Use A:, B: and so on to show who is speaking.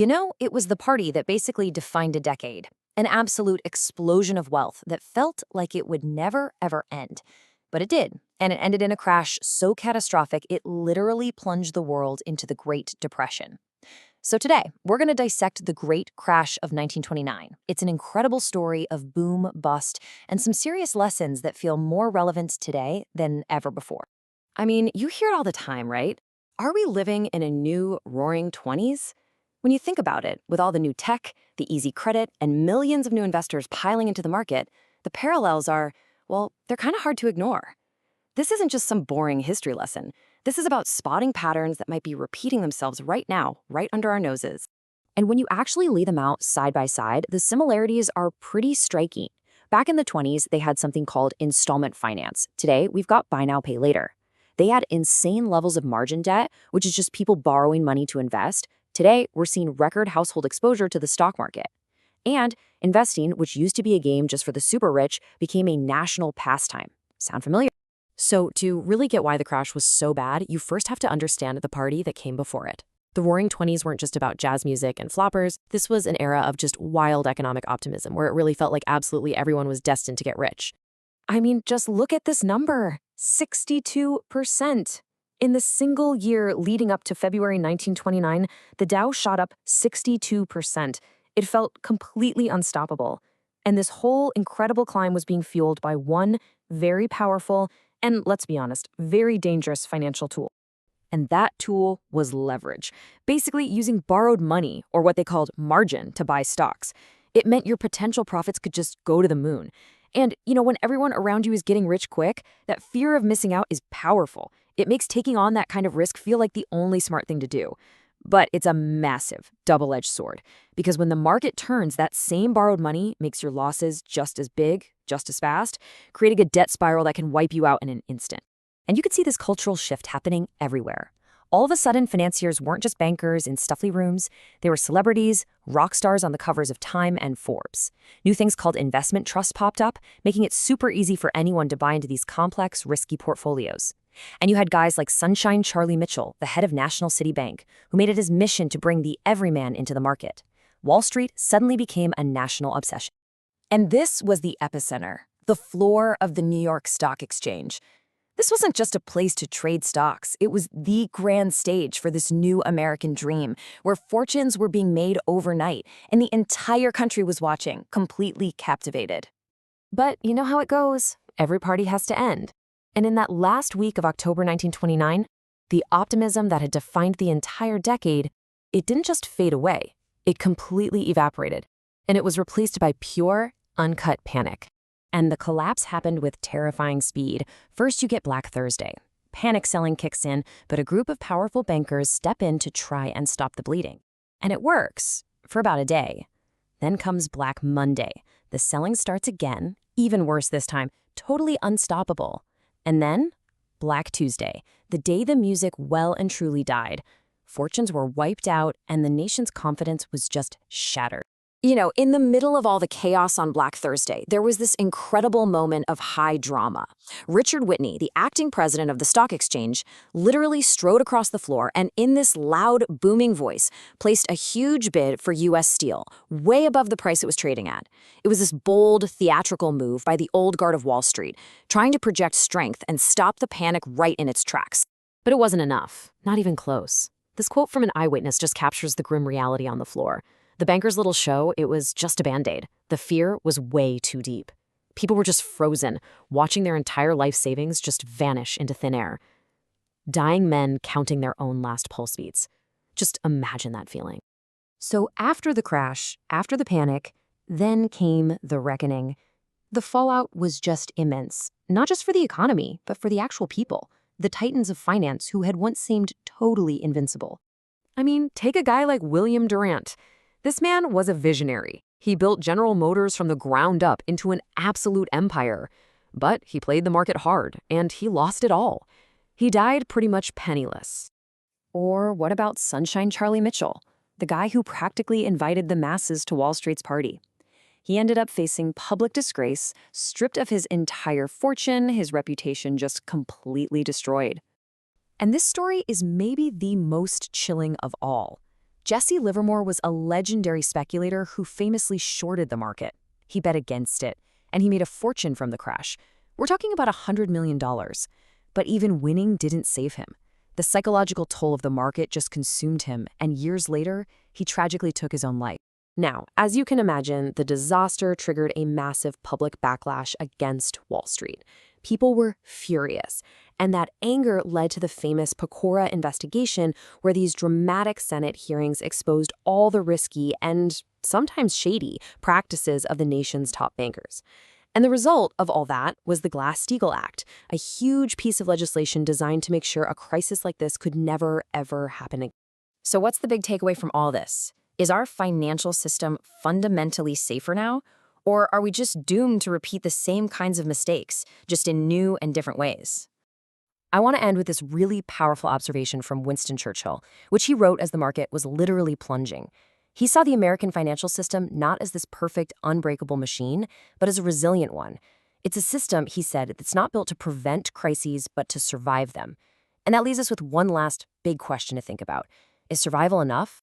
A: It was the party that basically defined a decade. An absolute explosion of wealth that felt like it would never, ever end. But it did, and it ended in a crash so catastrophic it literally plunged the world into the Great Depression. So today, we're going to dissect the Great Crash of 1929. It's an incredible story of boom, bust, and some serious lessons that feel more relevant today than ever before. I mean, you hear it all the time, right? Are we living in a new roaring 20s? When you think about it, with all the new tech, the easy credit, and millions of new investors piling into the market, the parallels are, well, they're kind of hard to ignore. This isn't just some boring history lesson. This is about spotting patterns that might be repeating themselves right now, right under our noses. And when you actually lay them out side by side, the similarities are pretty striking. Back in the 20s, they had something called installment finance. Today, we've got buy now, pay later. They had insane levels of margin debt, which is just people borrowing money to invest. Today, we're seeing record household exposure to the stock market. And investing, which used to be a game just for the super rich, became a national pastime. Sound familiar? So to really get why the crash was so bad, you first have to understand the party that came before it. The Roaring Twenties weren't just about jazz music and floppers. This was an era of just wild economic optimism, where it really felt like absolutely everyone was destined to get rich. I mean, just look at this number, 62%. In the single year leading up to February 1929, the Dow shot up 62%. It felt completely unstoppable. And this whole incredible climb was being fueled by one very powerful and, let's be honest, very dangerous financial tool. And that tool was leverage, basically using borrowed money, or what they called margin, to buy stocks. It meant your potential profits could just go to the moon. And, when everyone around you is getting rich quick, that fear of missing out is powerful. It makes taking on that kind of risk feel like the only smart thing to do. But it's a massive double-edged sword, because when the market turns, that same borrowed money makes your losses just as big, just as fast, creating a debt spiral that can wipe you out in an instant. And you could see this cultural shift happening everywhere. All of a sudden, financiers weren't just bankers in stuffy rooms. They were celebrities, rock stars on the covers of Time and Forbes. New things called investment trusts popped up, making it super easy for anyone to buy into these complex, risky portfolios. And you had guys like Sunshine Charlie Mitchell, the head of National City Bank, who made it his mission to bring the everyman into the market. Wall Street suddenly became a national obsession. And this was the epicenter, the floor of the New York Stock Exchange. This wasn't just a place to trade stocks. It was the grand stage for this new American dream, where fortunes were being made overnight, and the entire country was watching, completely captivated. But you know how it goes. Every party has to end. And in that last week of October 1929, the optimism that had defined the entire decade, it didn't just fade away. It completely evaporated. And it was replaced by pure, uncut panic. And the collapse happened with terrifying speed. First, you get Black Thursday. Panic selling kicks in, but a group of powerful bankers step in to try and stop the bleeding. And it works for about a day. Then comes Black Monday. The selling starts again, even worse this time, totally unstoppable. And then Black Tuesday, the day the music well and truly died. Fortunes were wiped out, and the nation's confidence was just shattered. In the middle of all the chaos on Black Thursday, there was this incredible moment of high drama. Richard Whitney, the acting president of the stock exchange, literally strode across the floor and in this loud, booming voice, placed a huge bid for U.S. Steel, way above the price it was trading at. It was this bold, theatrical move by the old guard of Wall Street, trying to project strength and stop the panic right in its tracks. But it wasn't enough, not even close. This quote from an eyewitness just captures the grim reality on the floor. The banker's little show, it was just a Band-Aid. The fear was way too deep. People were just frozen, watching their entire life savings just vanish into thin air. Dying men counting their own last pulse beats. Just imagine that feeling. So after the crash, after the panic, then came the reckoning. The fallout was just immense, not just for the economy, but for the actual people, the titans of finance who had once seemed totally invincible. I mean, take a guy like William Durant. This man was a visionary. He built General Motors from the ground up into an absolute empire. But he played the market hard, and he lost it all. He died pretty much penniless. Or what about Sunshine Charlie Mitchell, the guy who practically invited the masses to Wall Street's party? He ended up facing public disgrace, stripped of his entire fortune, his reputation just completely destroyed. And this story is maybe the most chilling of all. Jesse Livermore was a legendary speculator who famously shorted the market. He bet against it, and he made a fortune from the crash. We're talking about $100 million. But even winning didn't save him. The psychological toll of the market just consumed him, and years later, he tragically took his own life. Now, as you can imagine, the disaster triggered a massive public backlash against Wall Street. People were furious, and that anger led to the famous Pecora investigation, where these dramatic Senate hearings exposed all the risky and sometimes shady practices of the nation's top bankers. And the result of all that was the Glass-Steagall Act, a huge piece of legislation designed to make sure a crisis like this could never, ever happen again. So what's the big takeaway from all this? Is our financial system fundamentally safer now? Or are we just doomed to repeat the same kinds of mistakes, just in new and different ways? I want to end with this really powerful observation from Winston Churchill, which he wrote as the market was literally plunging. He saw the American financial system not as this perfect, unbreakable machine, but as a resilient one. It's a system, he said, that's not built to prevent crises, but to survive them. And that leaves us with one last big question to think about. Is survival enough?